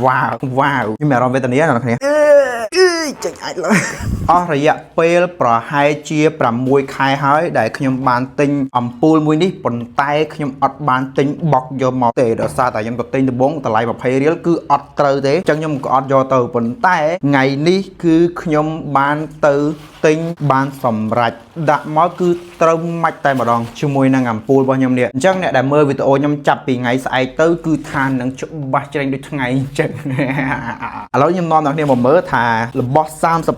wow ខ្ញុំមានអារម្មណ៍វេទនាដល់គ្នាចេញអាចឡើយអស់រយៈពេលប្រហែលជា6 ខែហើយដែលខ្ញុំបានទិញអំពូលមួយនេះប៉ុន្តែខ្ញុំអត់បានទិញបុកយកមកទេដោយសារតែខ្ញុំទៅទិញដំបងតម្លៃ20រៀលគឺអត់ត្រូវទេអញ្ចឹងខ្ញុំក៏អត់យកទៅប៉ុន្តែថ្ងៃនេះគឺខ្ញុំបានទៅទិញបានសម្រេចដាក់មកគឺត្រូវម៉ាច់តែម្ដងជាមួយនឹងអំពូលរបស់ខ្ញុំនេះអញ្ចឹងអ្នកដែលមើលវីដេអូខ្ញុំចាប់ពីថ្ងៃស្អែកទៅគឺថានឹងច្បាស់ច្រេងដូចថ្ងៃអញ្ចឹងឥឡូវខ្ញុំនាំអ្នកគ្នាមកមើលថារបស់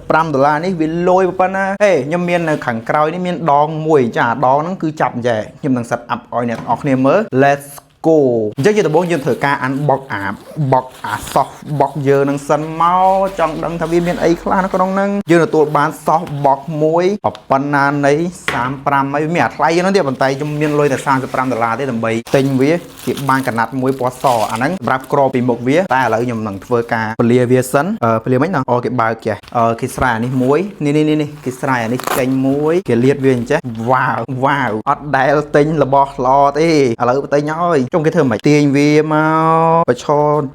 $35នេះវាលយប៉ុណ្ណាហេខ្ញុំមាននៅខាងក្រោយនេះមានដងមួយចាដងហ្នឹងគឺចាប់អញ្ចឹងខ្ញុំនឹង set up ឲ្យអ្នកនរគ្នាមើល let's go អញ្ចឹងជាដំបូងយើងធ្វើការអានបុកអា soft box យើងនឹងសិនមកចង់ដឹងថាវាមានអីខ្លះនៅក្នុងហ្នឹងយើងទទួលបាន soft box មួយប៉ុណ្ណានៃ35ហើយវាមានអាថ្លៃហ្នឹងទៀតប៉ុន្តែខ្ញុំមានលុយតែ$35ទេដើម្បីទិញវាជាបានកណាត់មួយពណ៌សអាហ្នឹងសម្រាប់ក្របពីមុខវាតែឥឡូវខ្ញុំនឹងធ្វើការពលាវាសិនពលាមិនអូគេបើកចេះគេស្រែអានេះមួយនេះគេស្រែអានេះចេញមួយគេលាតវាអញ្ចេះវ៉ាវអត់ដែលទិញរបស់ល្អទេឥឡូវទិញហើយចុងគេធ្វើមិនទាញវាមកបឆ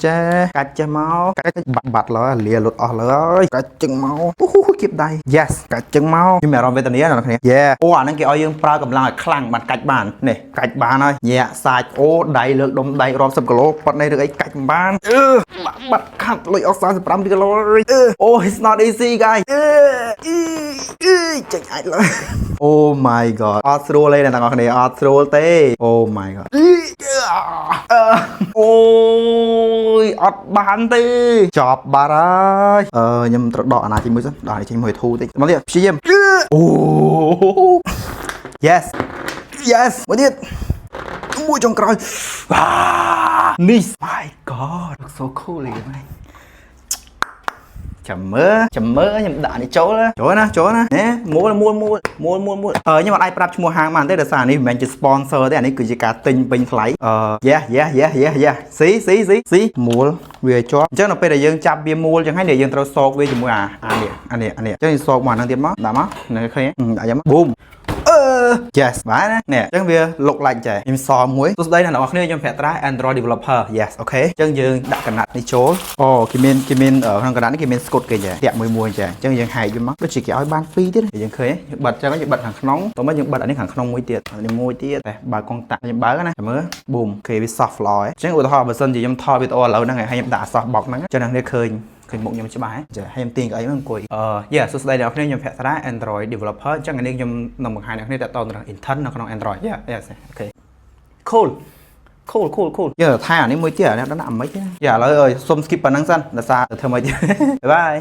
ចេះកាច់ចេះមកកាច់បាត់ឡើយលាលុតអស់ឡើយកាច់ជឹងមកគៀបដៃ yes កាច់ជឹងមកខ្ញុំមានអារម្មណ៍វេទនាដល់អ្នកគ្នាអូអាហ្នឹងគេឲ្យយើងប្រើកម្លាំងឲ្យខ្លាំងបានកាច់បាននេះកាច់បានហើយញាក់សាច់អូដៃលើកដុំដៃរាប់10គីឡូប៉ាត់នេះឬអីកាច់មិនបានបាត់ខាត់លុយអស់35គីឡូអូ it's not easy guys ចេញអាចឡើយ oh my god អត់ស្រួលទេអ្នកទាំងអស់គ្នាអត់ស្រួលទេ oh my god អូយអត់បានទេចប់បាត់ហើយខ្ញុំត្រូវដកអាណាជាមួយសិនដកអានេះចេញមួយធូរតិចមកទៀតព្យាយាមអូ yes មួយទៀតមួយចុងក្រោយនេះ my god looks so cool លេងចាំមើលខ្ញុំដាក់នេះចូលណាណាមួលខ្ញុំអត់អាចប្រាប់ឈ្មោះហាងបានទេដោយសារនេះមិនមែនជា sponsor ទេអានេះគឺជាការទិញពេញថ្លៃyeah ស៊ីមួលវាជាប់អញ្ចឹងនៅពេលដែលយើងចាប់វាមួលអញ្ចឹងហើយយើងត្រូវសោកវាជាមួយអានេះអញ្ចឹងសោកមកអាហ្នឹងទៀតមកដាក់មកនៅឃើញដាក់យ៉ាងមក boom yes បាទណានេះអញ្ចឹងវា look like ចេះខ្ញុំសមួយទស្សដីអ្នកនរគ្នាខ្ញុំប្រាក់ត្រា Android developer yes អូខេអញ្ចឹងយើងដាក់កណាត់នេះចូលអូគេមានក្នុងកណាត់នេះគេមានស្កុតគេចេះតាក់មួយចេះអញ្ចឹងយើងហែកវាមកដូចជាគេឲ្យបាន2ទៀតយើងឃើញបិទអញ្ចឹងយើងបិទខាងក្នុងតោះមកយើងបិទអានេះខាងក្នុងមួយទៀតនេះមួយទៀតតែបើកុងតាក់ខ្ញុំបើកណាមើល boom គេវា soft floor អញ្ចឹងឧទាហរណ៍បើសិនជាខ្ញុំថតវីដេអូឥឡូវហ្នឹងហើយខ្ញុំដាក់ soft box ហ្នឹងអញ្ចឹងអ្នកគ្នាឃើញមុខខ្ញុំច្បាស់ចាហើយខ្ញុំទាញកៅអីមកអង្គុយសួស្ដីអ្នកនរគ្នាខ្ញុំភក្ត្រា Android developer អញ្ចឹងនេះខ្ញុំនឹងបង្ហាញអ្នកគ្នាតទៅនឹង intern នៅក្នុង Android yes អូខេ cool យើងថាអានេះមួយទៀតអ្នកដឹងអាម៉េចទេឥឡូវសុំ skip ប៉ុណ្ណឹងសិនដោយសារធ្វើម៉េចបាយ